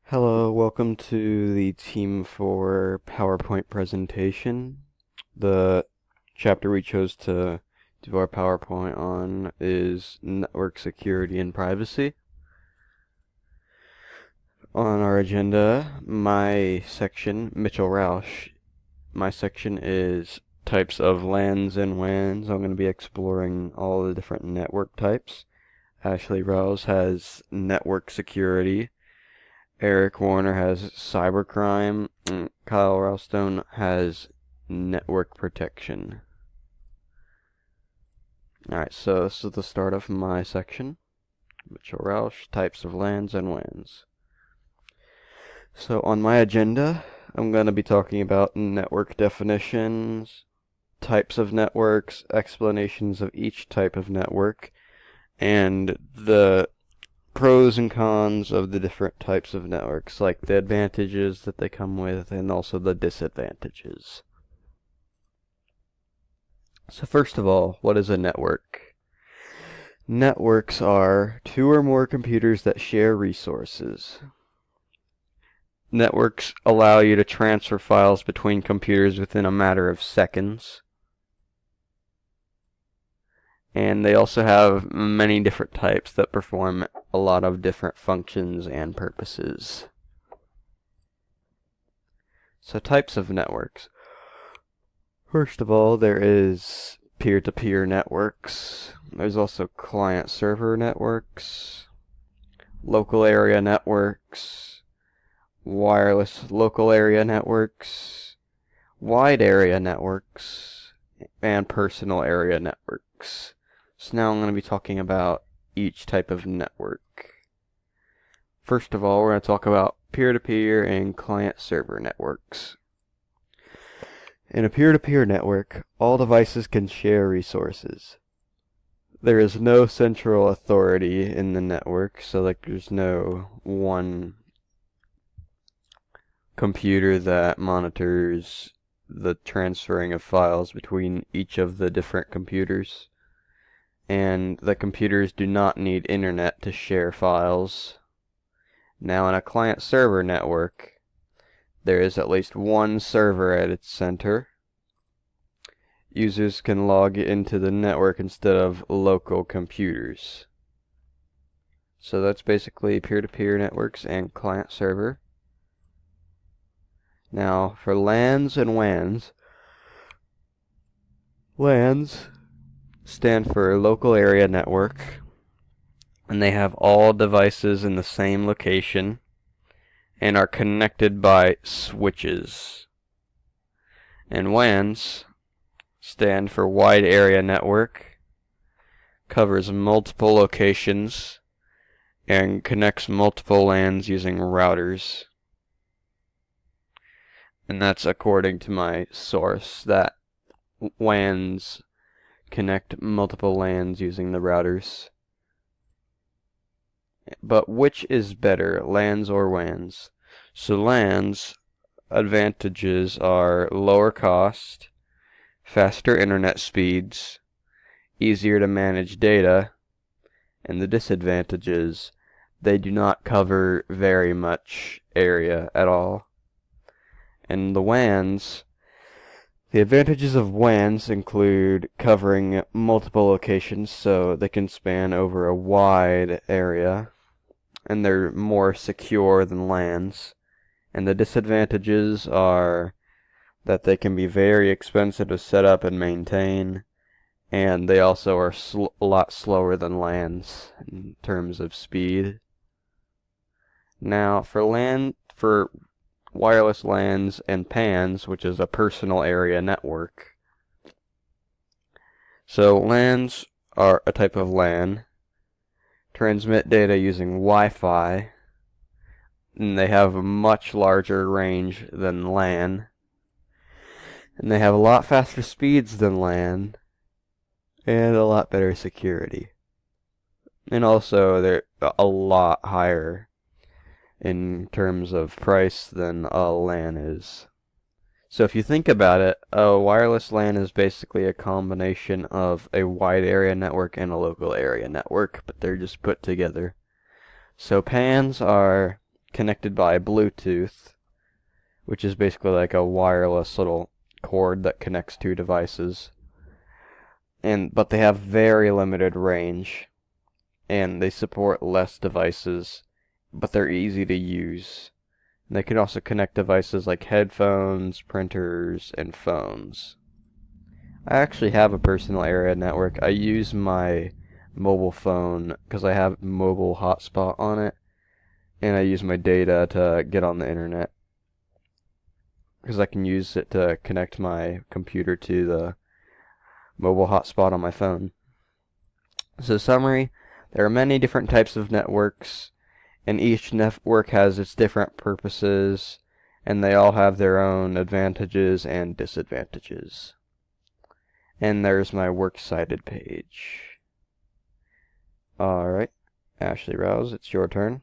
Hello, welcome to the Team 4 PowerPoint presentation. The chapter we chose to do our PowerPoint on is network security and privacy. On our agenda, my section, Mitchell Roush, my section is types of LANs and WANs. I'm going to be exploring all the different network types. Ashley Rouse has network security. Eric Warner has cybercrime, and Kyle Ralstone has network protection. Alright, so this is the start of my section. Mitchell Roush, types of LANs and WANs. So on my agenda, I'm going to be talking about network definitions, types of networks, explanations of each type of network, and the pros and cons of the different types of networks, like the advantages that they come with and also the disadvantages. So first of all, what is a network? Networks are two or more computers that share resources. Networks allow you to transfer files between computers within a matter of seconds. And they also have many different types that perform a lot of different functions and purposes. So types of networks. First of all, there is peer-to-peer networks. There's also client-server networks, local area networks, wireless local area networks, wide area networks, and personal area networks. So now I'm going to be talking about each type of network. First of all, we're going to talk about peer-to-peer and client-server networks. In a peer-to-peer network, all devices can share resources. There is no central authority in the network, so there's no one computer that monitors the transferring of files between each of the different computers. And the computers do not need internet to share files. Now in a client-server network, there is at least one server at its center. Users can log into the network instead of local computers. So that's basically peer-to-peer networks and client-server. Now for LANs and WANs, LANs stand for local area network, and they have all devices in the same location and are connected by switches. And WANs stand for wide area network, covers multiple locations, and connects multiple LANs using routers. And that's according to my source, that WANs connect multiple LANs using the routers. But which is better, LANs or WANs? So LANs advantages are lower cost, faster internet speeds, easier to manage data, and the disadvantages, they do not cover very much area at all. And the WANs, the advantages of WANs include covering multiple locations, so they can span over a wide area, and they're more secure than LANs. And the disadvantages are that they can be very expensive to set up and maintain, and they also are a lot slower than LANs in terms of speed. Now for wireless LANs and PANs, which is a personal area network. So LANs are a type of LAN, transmit data using Wi-Fi, and they have a much larger range than LAN, and they have a lot faster speeds than LAN, and a lot better security. And also they're a lot higher in terms of price than a LAN is. So if you think about it, a wireless LAN is basically a combination of a wide area network and a local area network, but they're just put together. So PANs are connected by Bluetooth, which is basically like a wireless little cord that connects two devices. But they have very limited range, and they support less devices, but they're easy to use. And they can also connect devices like headphones, printers, and phones. I actually have a personal area network. I use my mobile phone because I have mobile hotspot on it, and I use my data to get on the internet because I can use it to connect my computer to the mobile hotspot on my phone. So summary, there are many different types of networks, and each network has its different purposes, and they all have their own advantages and disadvantages. And there's my works cited page. Alright, Ashley Rouse, it's your turn.